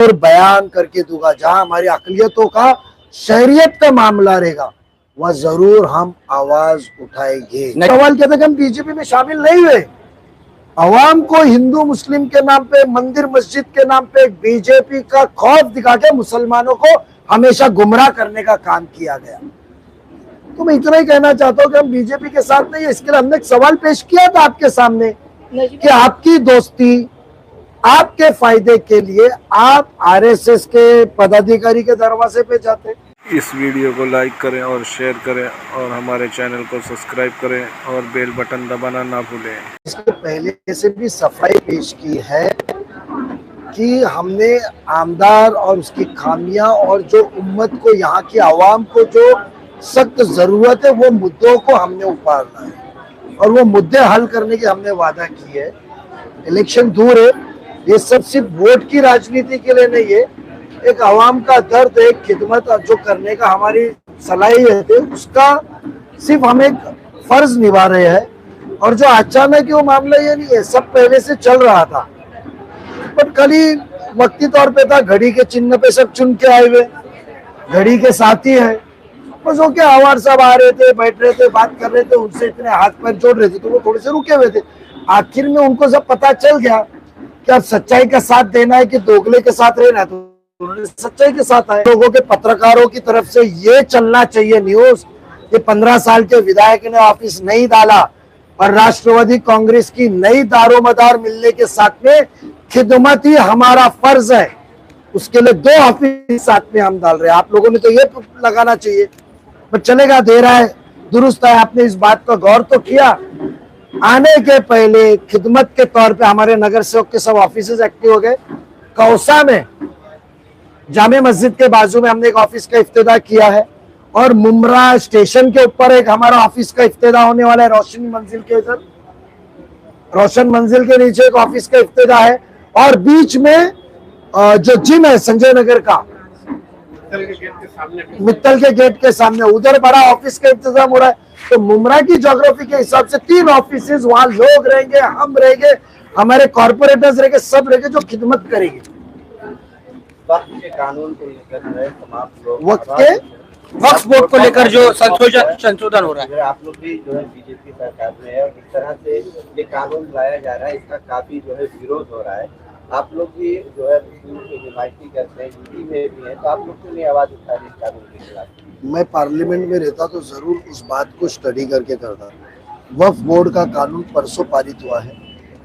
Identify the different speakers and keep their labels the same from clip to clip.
Speaker 1: और बयान करके दूंगा। जहां हमारी अकलियतों का शहरियत का मामला रहेगा वह जरूर हम आवाज उठाएंगे। सवाल कहते कि हम बीजेपी में शामिल नहीं हुए। अवाम को हिंदू मुस्लिम के नाम पे, मंदिर मस्जिद के नाम पे बीजेपी का खौफ दिखा के मुसलमानों को हमेशा गुमराह करने का काम किया गया। तो मैं इतना ही कहना चाहता हूँ कि हम बीजेपी के साथ नहीं है। इसके लिए हमने एक सवाल पेश किया था आपके सामने कि आपकी दोस्ती, आपके फायदे के लिए आप आरएसएस के पदाधिकारी के दरवाजे पे जाते।
Speaker 2: इस वीडियो को लाइक करें और शेयर करें और हमारे चैनल को सब्सक्राइब करें और बेल बटन दबाना ना भूलें।
Speaker 1: इसके पहले से भी सफाई पेश की है कि हमने आमदार और उसकी खामियां और जो उम्मत को, यहाँ की आवाम को जो सख्त जरूरत है, वो मुद्दों को हमने उपाड़ना है और वो मुद्दे हल करने की हमने वादा की है। इलेक्शन दूर है, ये सब सिर्फ वोट की राजनीति के लिए नहीं है। एक आवाम का दर्द, एक खिदमत जो करने का हमारी सलाहियत है, उसका सिर्फ हम एक फर्ज निभा रहे हैं। और जो अचानक ही वो मामला ये नहीं है, सब पहले से चल रहा था, बट कल ही वक्ती तौर पे था। घड़ी के चिन्ह पे सब चुन के आए हुए, घड़ी के साथी है, बस वो क्या आवार साहब आ रहे थे, बैठ रहे थे, बात कर रहे थे, उनसे इतने हाथ पैर जोड़ रहे थे तो वो थोड़े से रुके हुए थे। आखिर में उनको जब पता चल गया कि अब सच्चाई का साथ देना है कि दोगले के साथ रहना है, तो उन्होंने सच्चाई के साथ आए। लोगों के, पत्रकारों की तरफ से ये चलना चाहिए न्यूज कि 15 साल के विधायक ने ऑफिस नहीं डाला और राष्ट्रवादी कांग्रेस की नई दारोमदार मिलने के साथ में खिदमत ही हमारा फर्ज है। उसके लिए 2 ऑफिस साथ में हम डाल रहे हैं। आप लोगों ने तो ये लगाना चाहिए, पर चलेगा, दे रहा है, दुरुस्त है। आपने इस बात का गौर तो किया। आने के पहले खिदमत के तौर पे हमारे नगर सेवक के सब ऑफिस एक्टिव हो गए। कौसा में जामे मस्जिद के बाजू में हमने एक ऑफिस का इफ्तिताह किया है और मुमरा स्टेशन के ऊपर एक हमारा ऑफिस का इफ्तिताह होने वाला है। रोशन मंजिल के इधर, रोशन मंजिल के नीचे एक ऑफिस का इफ्तिताह है और बीच में जो जिम है संजय नगर का, मित्तल के गेट के सामने, उधर बड़ा ऑफिस का इंतजाम हो रहा है। तो मुमरा की ज्योग्राफी के हिसाब से 3 ऑफिस वहां लोग रहेंगे, हम रहेंगे, हमारे कॉर्पोरेटर्स रहेंगे, सब रहेंगे जो खिदमत करेंगे।
Speaker 3: वक्त के कानून को लेकर
Speaker 4: वक्फ बोर्ड को लेकर जो संशोधन हो रहा है,
Speaker 3: आप लोग भी जो है बीजेपी सरकार में है और इस तरह से ये कानून लाया जा रहा है, इसका काफी जो है विरोध हो रहा है। आप लोग भी जो है मुस्लिम की हिमायती करते हैं, यूपी में भी है, तो आप लोग क्यों नहीं आवाज उठा रहे इस कानून के खिलाफ?
Speaker 1: मैं पार्लियामेंट में रहता तो जरूर उस बात को स्टडी करके करता। वक्फ बोर्ड का कानून परसों पारित हुआ है,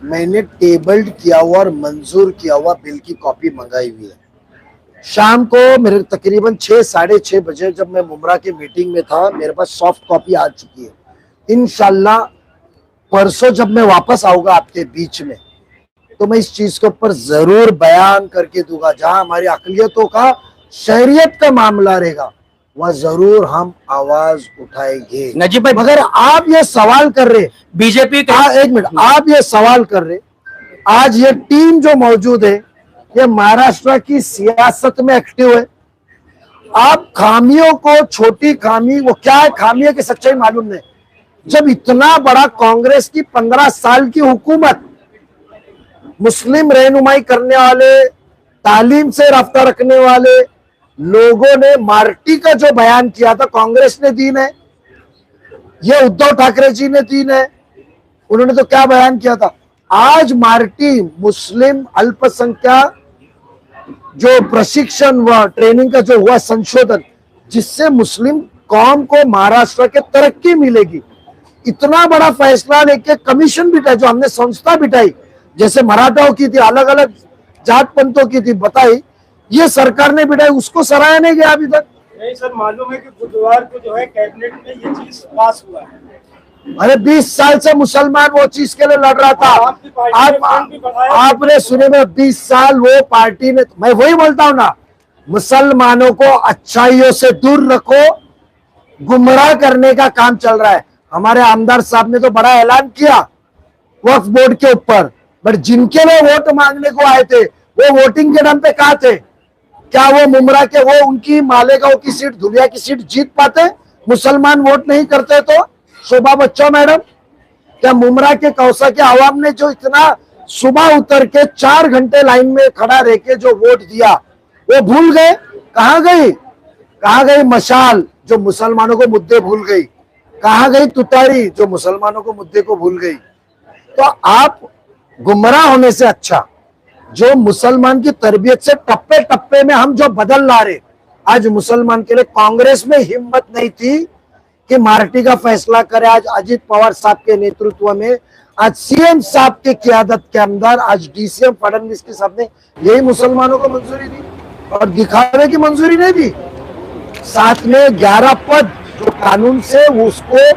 Speaker 1: मैंने टेबल्ड किया हुआ और मंजूर किया हुआ बिल की कॉपी मंगाई हुई है। शाम को मेरे तकरीबन 6, साढ़े 6 बजे जब मैं मुमरा की मीटिंग में था, मेरे पास सॉफ्ट कॉपी आ चुकी है। इंशाल्लाह परसों जब मैं वापस आऊंगा आपके बीच में, तो मैं इस चीज के ऊपर जरूर बयान करके दूंगा। जहां हमारी अकलियतों का शहरियत का मामला रहेगा वह जरूर हम आवाज उठाएंगे।
Speaker 4: नजीब भाई,
Speaker 1: मगर आप ये सवाल कर रहे
Speaker 4: बीजेपी
Speaker 1: एक मिनट, आप ये सवाल कर रहे, आज ये टीम जो मौजूद है ये महाराष्ट्र की सियासत में एक्टिव है। आप खामियों को, छोटी खामी वो क्या है, खामी है कि सच्चाई मालूम नहीं। जब इतना बड़ा कांग्रेस की 15 साल की हुकूमत, मुस्लिम रहनुमाई करने वाले, तालीम से राब्ता रखने वाले लोगों ने मार्टी का जो बयान किया था, कांग्रेस ने दीन है, ये उद्धव ठाकरे जी ने दीन है। उन्होंने तो क्या बयान किया था? आज मार्टी मुस्लिम अल्पसंख्यक जो प्रशिक्षण व ट्रेनिंग का जो हुआ संशोधन, जिससे मुस्लिम कौम को महाराष्ट्र के तरक्की मिलेगी, इतना बड़ा फैसला लेके कमीशन बिठाई, जो हमने संस्था बिठाई, जैसे मराठाओं की थी, अलग अलग जात पंथों की थी, बताई, ये सरकार ने बिठाई, उसको सराहा नहीं गया अभी तक।
Speaker 5: नहीं सर, मालूम है कि बुधवार को जो है कैबिनेट में ये चीज पास हुआ है।
Speaker 1: अरे 20 साल से मुसलमान वो चीज के लिए लड़ रहा था। आपने सुने में 20 साल वो पार्टी ने, मैं वही बोलता हूं ना, मुसलमानों को अच्छाइयों से दूर रखो, गुमराह करने का काम चल रहा है। हमारे आमदार साहब ने तो बड़ा ऐलान किया वक्फ बोर्ड के ऊपर, बट जिनके लिए वोट मांगने को आए थे वो वोटिंग के नाम पे कहां थे? क्या वो मुमरा के, वो उनकी मालेगांव की सीट, धुलिया की सीट जीत पाते? मुसलमान वोट नहीं करते तो? शोभा बच्चन मैडम, क्या मुमरा के कौसा के आवाम ने जो इतना सुबह उतर के 4 घंटे लाइन में खड़ा रह के जो वोट दिया, वो भूल गए। कहाँ गई, कहाँ गई मशाल जो मुसलमानों को मुद्दे भूल गई, कहाँ गई तुतारी जो मुसलमानों को मुद्दे को भूल गई। तो आप गुमराह होने से अच्छा जो मुसलमान की तरबियत से टप्पे टप्पे में हम जो बदल ला रहे, आज मुसलमान के लिए कांग्रेस में हिम्मत नहीं थी कि मार्टी का फैसला करे। आज अजीत पवार साहब के नेतृत्व में, आज सीएम साहब की क़यादत के अंदर, आज डीसीएम फडणवीस के साहब ने यही मुसलमानों को मंजूरी दी और दिखावे की मंजूरी नहीं दी। साथ में 11 पद जो कानून से उसको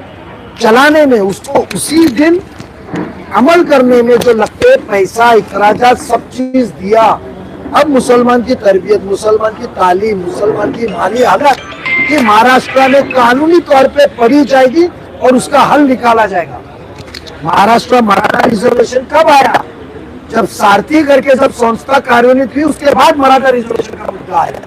Speaker 1: चलाने में, उसको उसी दिन अमल करने में जो लगते पैसा, इखराजात, सब चीज दिया। अब मुसलमान की तरबियत, मुसलमान की तालीम, मुसलमान की माली हालत कि महाराष्ट्र में कानूनी तौर पे पढ़ी जाएगी और उसका हल निकाला जाएगा। महाराष्ट्र मराठा रिजर्वेशन कब आया? जब सारथी करके जब संस्था कार्यान्वित हुई उसके बाद मराठा रिजर्वेशन का मुद्दा आया।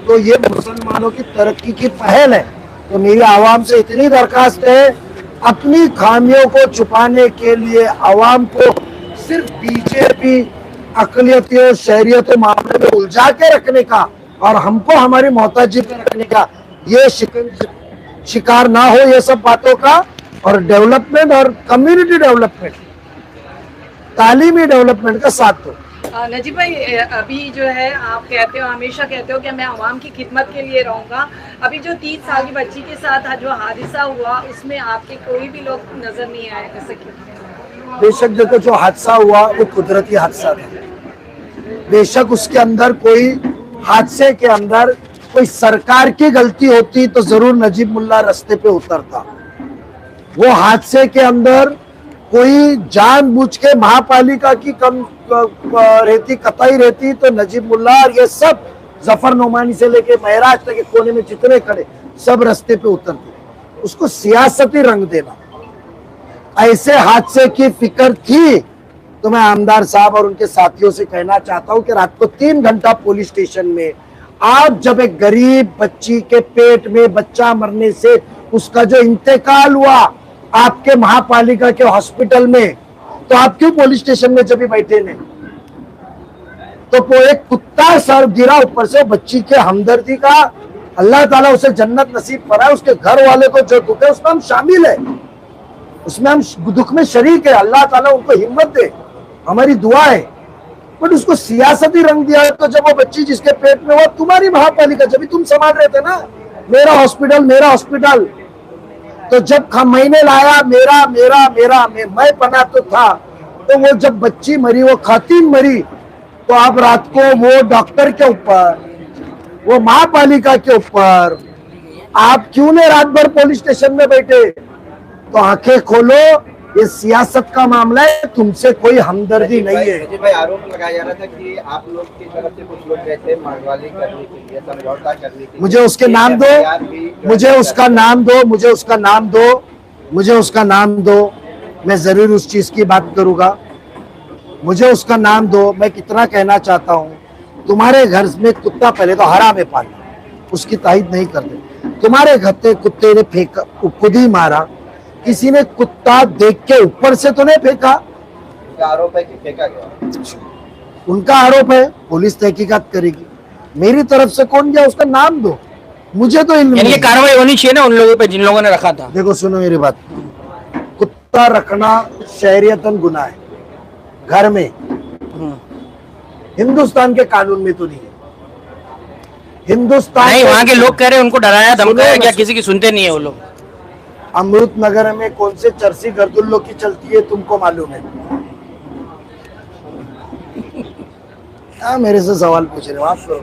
Speaker 1: तो ये मुसलमानों की तरक्की की पहल है। तो मेरी आवाम से इतनी दरखास्त है, अपनी खामियों को छुपाने के लिए आवाम को सिर्फ बीजेपी अकलियतियों शहरियतों मामले में उलझा के रखने का और हमको हमारी मोहताजी पे रखने का, ये शिकार ना हो ये सब बातों का। और डेवलपमेंट और कम्युनिटी डेवलपमेंट, तालीमी डेवलपमेंट का साथ दो।
Speaker 6: नजीब भाई, अभी जो है आप कहते हो, हमेशा कहते हो कि मैं आवाम की खिदमत के लिए रहूंगा। अभी जो 30 साल की बच्ची के साथ जो हादसा हुआ उसमें आपके कोई भी लोग नजर नहीं आए, ऐसा क्यों?
Speaker 1: बेशक देखो, जो हादसा हुआ वो कुदरती हादसा था। बेशक उसके अंदर कोई हादसे के अंदर कोई सरकार की गलती होती तो जरूर नजीब मुल्ला रास्ते पे उतरता। वो हादसे के अंदर कोई जानबूझ के महापालिका की कम रहती, कताई रहती तो नजीब मुल्ला और ये सब जफर नोमानी से लेके महराज तक के कोने में जितने खड़े सब रास्ते पे उतरते। उसको सियासती रंग देना, ऐसे हादसे की फिक्र थी तो मैं आमदार साहब और उनके साथियों से कहना चाहता हूं कि रात को 3 घंटा पुलिस स्टेशन में आप जब एक गरीब बच्ची के पेट में बच्चा मरने से उसका जो इंतकाल हुआ आपके महापालिका के हॉस्पिटल में, तो आप क्यों पुलिस स्टेशन में जब भी बैठे ने? तो वो एक कुत्ता सर गिरा ऊपर से बच्ची के हमदर्दी का, अल्लाह ताला उसे जन्नत नसीब कराए, उसके घर वाले को जो दुख है उसमें हम शामिल है, उसमें हम दुख में शरीक है। अल्लाह ताला उनको हिम्मत दे, हमारी दुआ है। बट उसको सियासती रंग दिया। तो जब वो बच्ची जिसके पेट में हुआ तुम्हारी महापालिका, जब भी तुम संभाल रहे थे ना, मेरा हॉस्पिटल मेरा हॉस्पिटल, तो जब मैंने लाया मेरा मेरा मेरा मैं पना तो था, तो वो जब बच्ची मरी, वो खातिन मरी, तो आप रात को वो डॉक्टर के ऊपर, वो महापालिका के ऊपर आप क्यों ने रात भर पुलिस स्टेशन में बैठे? तो आंखें खोलो, ये सियासत का मामला है, तुमसे कोई हमदर्दी नहीं है।
Speaker 3: नजीब भाई, आरोप लगाया जा रहा था कि आप लोग की तरफ से कुछ लोग गए थे मारवाली करने के लिए, समझौता करने के लिए।
Speaker 1: मुझे उसके नाम दो, मुझे उसका नाम दो, मुझे उसका नाम दो, मुझे उसका नाम दो, मैं जरूर उस चीज की बात करूंगा। मुझे उसका नाम दो। मैं कितना कहना चाहता हूँ, तुम्हारे घर में कुत्ता पहले तो हराम है पालना, उसकी तारीफ नहीं करते। तुम्हारे घर पे कुत्ते ने फेंका, खुद ही मारा, किसी ने कुत्ता देख के ऊपर से तो नहीं फेंका।
Speaker 3: उनका आरोप है कि फेंका गया।
Speaker 1: उनका आरोप है, पुलिस तहकीकात करेगी। मेरी तरफ से कौन गया उसका नाम दो, मुझे तो इल्म नहीं।
Speaker 4: कार्रवाई होनी चाहिए ना उन लोगों पे जिन लोगों ने रखा था।
Speaker 1: देखो सुनो मेरी बात, कुत्ता रखना शहरियतन गुनाह है घर में, हिंदुस्तान के कानून में तो नहीं है। हिंदुस्तान
Speaker 4: नहीं, वहाँ के लोग कह रहे हैं उनको डराया धमकाया क्या, किसी की सुनते नहीं है वो लोग।
Speaker 1: अमृत नगर में कौन से चरसी गर्दुल्लों की चलती है तुमको मालूम है? मेरे से सवाल पूछ रहे हो आप लोग।